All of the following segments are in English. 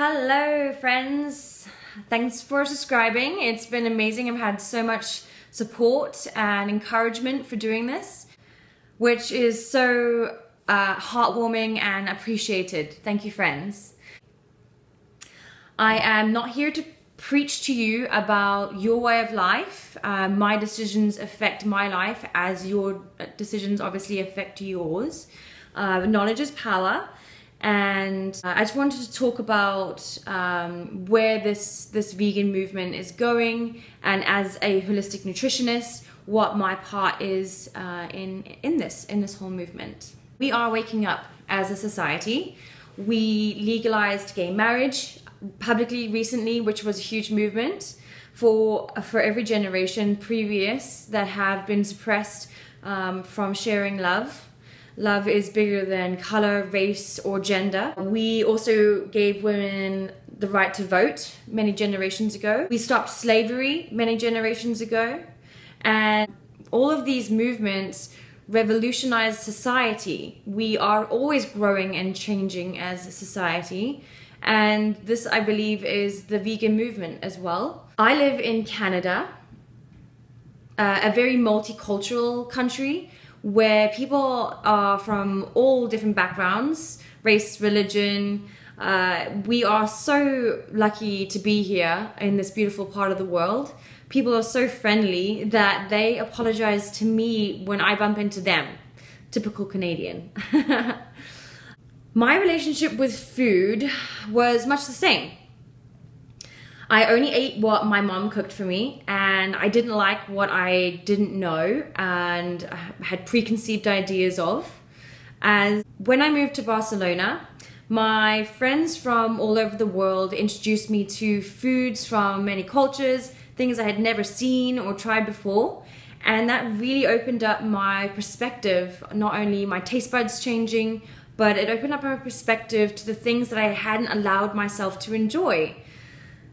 Hello friends, thanks for subscribing. It's been amazing. I've had so much support and encouragement for doing this, which is so heartwarming and appreciated. Thank you, friends. I am not here to preach to you about your way of life. My decisions affect my life as your decisions obviously affect yours. Knowledge is power. And I just wanted to talk about where this vegan movement is going, and as a holistic nutritionist, what my part is in this whole movement. We are waking up as a society. We legalized gay marriage publicly recently, which was a huge movement for every generation previous that have been suppressed from sharing love. Love is bigger than color, race, or gender. We also gave women the right to vote many generations ago. We stopped slavery many generations ago. And all of these movements revolutionized society. We are always growing and changing as a society. And this, I believe, is the vegan movement as well. I live in Canada, a very multicultural country, where people are from all different backgrounds, race, religion. We are so lucky to be here in this beautiful part of the world. People are so friendly that they apologize to me when I bump into them. Typical Canadian. My relationship with food was much the same. I only ate what my mom cooked for me, and I didn't like what I didn't know and had preconceived ideas of. As when I moved to Barcelona, my friends from all over the world introduced me to foods from many cultures, things I had never seen or tried before, and that really opened up my perspective, not only my taste buds changing, but it opened up my perspective to the things that I hadn't allowed myself to enjoy.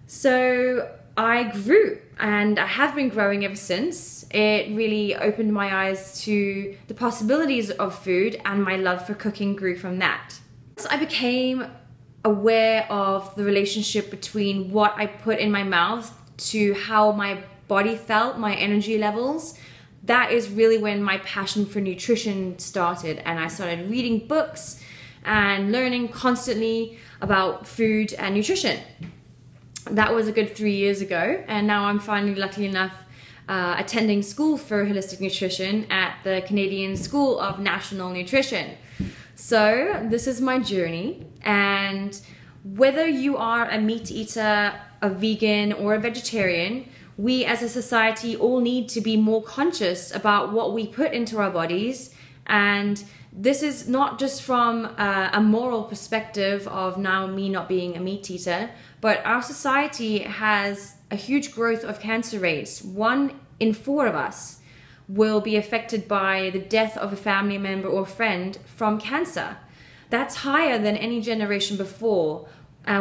So I grew, and I have been growing ever since. It really opened my eyes to the possibilities of food, and my love for cooking grew from that. Once I became aware of the relationship between what I put in my mouth to how my body felt, my energy levels, that is really when my passion for nutrition started, and I started reading books and learning constantly about food and nutrition. That was a good 3 years ago, and now I'm finally lucky enough attending school for holistic nutrition at the Canadian School of National Nutrition. So this is my journey, and whether you are a meat eater, a vegan, or a vegetarian, we as a society all need to be more conscious about what we put into our bodies. And this is not just from a moral perspective of now me not being a meat eater, but our society has a huge growth of cancer rates. 1 in 4 of us will be affected by the death of a family member or friend from cancer. That's higher than any generation before.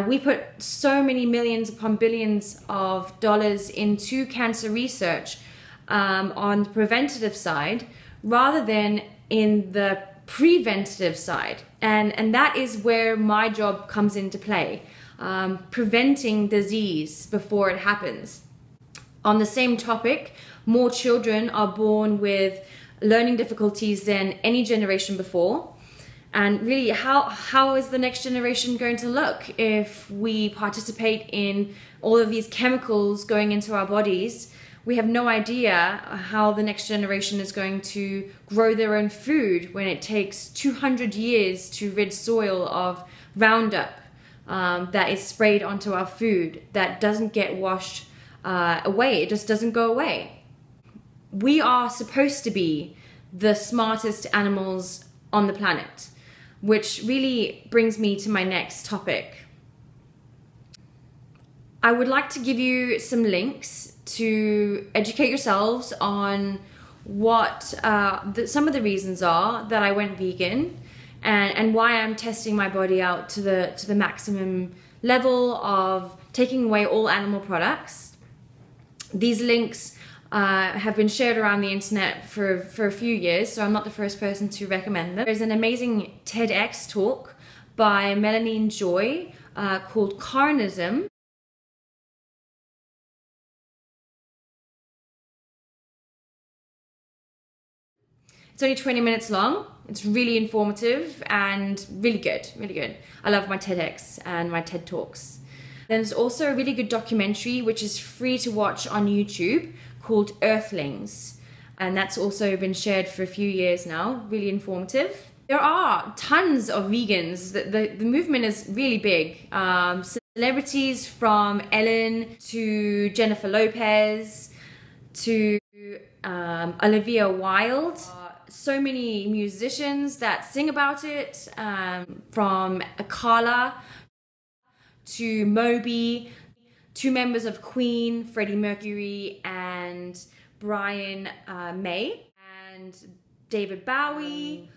We put so many millions upon billions of dollars into cancer research on the preventative side rather than in the preventative side. And that is where my job comes into play. Preventing disease before it happens. On the same topic, more children are born with learning difficulties than any generation before. And really, how is the next generation going to look if we participate in all of these chemicals going into our bodies? We have no idea how the next generation is going to grow their own food when it takes 200 years to rid soil of Roundup that is sprayed onto our food, that doesn't get washed away. It just doesn't go away. We are supposed to be the smartest animals on the planet, which really brings me to my next topic. I would like to give you some links to educate yourselves on what some of the reasons are that I went vegan, and why I'm testing my body out to the maximum level of taking away all animal products. These links have been shared around the internet for a few years, so I'm not the first person to recommend them. There's an amazing TEDx talk by Melanie Joy called Carnism. It's only 20 minutes long. It's really informative and really good, really good. I love my TEDx and my TED Talks. Then there's also a really good documentary which is free to watch on YouTube called Earthlings. And that's also been shared for a few years now, really informative. There are tons of vegans. The movement is really big. Celebrities from Ellen to Jennifer Lopez to Olivia Wilde. So many musicians that sing about it, from Akala to Moby, 2 members of Queen, Freddie Mercury and Brian May, and David Bowie,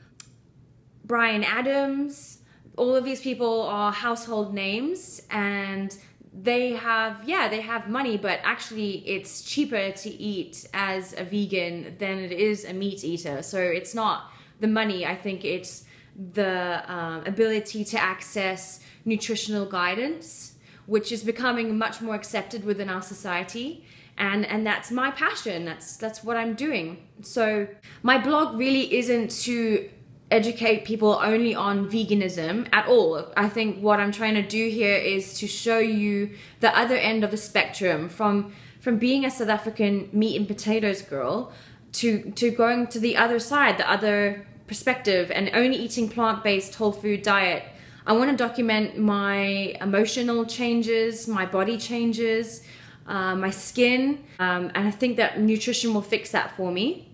Bryan Adams. All of these people are household names, and they have money, but actually it's cheaper to eat as a vegan than it is a meat eater. So it's not the money, I think it's the ability to access nutritional guidance, which is becoming much more accepted within our society. And that's my passion, that's what I'm doing. So my blog really isn't to educate people only on veganism at all. I think what I'm trying to do here is to show you the other end of the spectrum, from being a South African meat and potatoes girl to going to the other side, the other perspective, and only eating plant-based whole food diet. I want to document my emotional changes, my body changes, my skin, and I think that nutrition will fix that for me.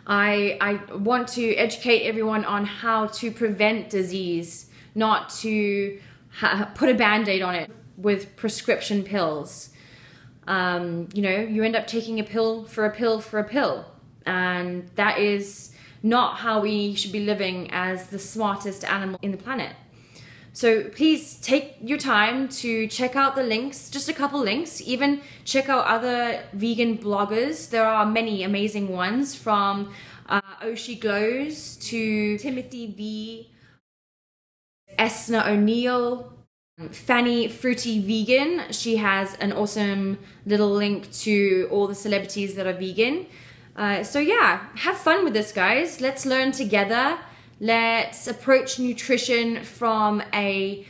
I want to educate everyone on how to prevent disease, not to put a band-aid on it with prescription pills. You know, you end up taking a pill for a pill for a pill, and that is not how we should be living as the smartest animal in the planet. So please take your time to check out the links, just a couple links. Even check out other vegan bloggers. There are many amazing ones, from Oshi Glows to Timothy V, Esna O'Neill, Fanny Fruity Vegan. She has an awesome little link to all the celebrities that are vegan. So yeah, have fun with this, guys. Let's learn together. Let's approach nutrition from a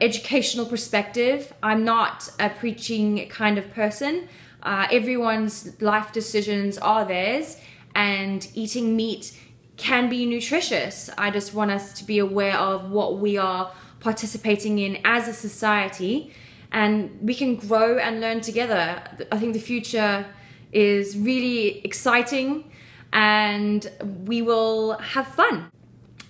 educational perspective. I'm not a preaching kind of person. Everyone's life decisions are theirs, and eating meat can be nutritious. I just want us to be aware of what we are participating in as a society, and we can grow and learn together. I think the future is really exciting, and we will have fun.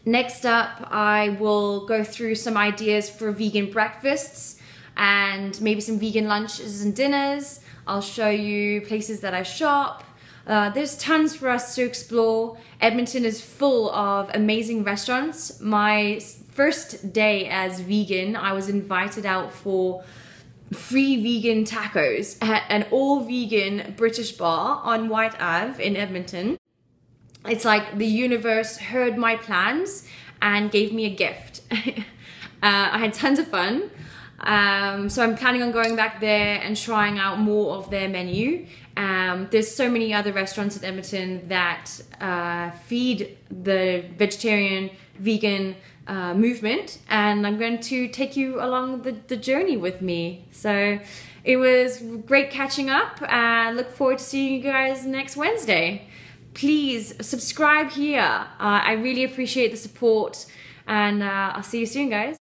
Next up, I will go through some ideas for vegan breakfasts and maybe some vegan lunches and dinners. I'll show you places that I shop. There's tons for us to explore. Edmonton is full of amazing restaurants. My first day as vegan, I was invited out for free vegan tacos at an all-vegan British bar on White Ave in Edmonton. It's like the universe heard my plans and gave me a gift. I had tons of fun. So I'm planning on going back there and trying out more of their menu. There's so many other restaurants in Edmonton that feed the vegetarian, vegan movement, and I'm going to take you along the journey with me. So it was great catching up, and look forward to seeing you guys next Wednesday. Please subscribe here. I really appreciate the support, and I'll see you soon, guys.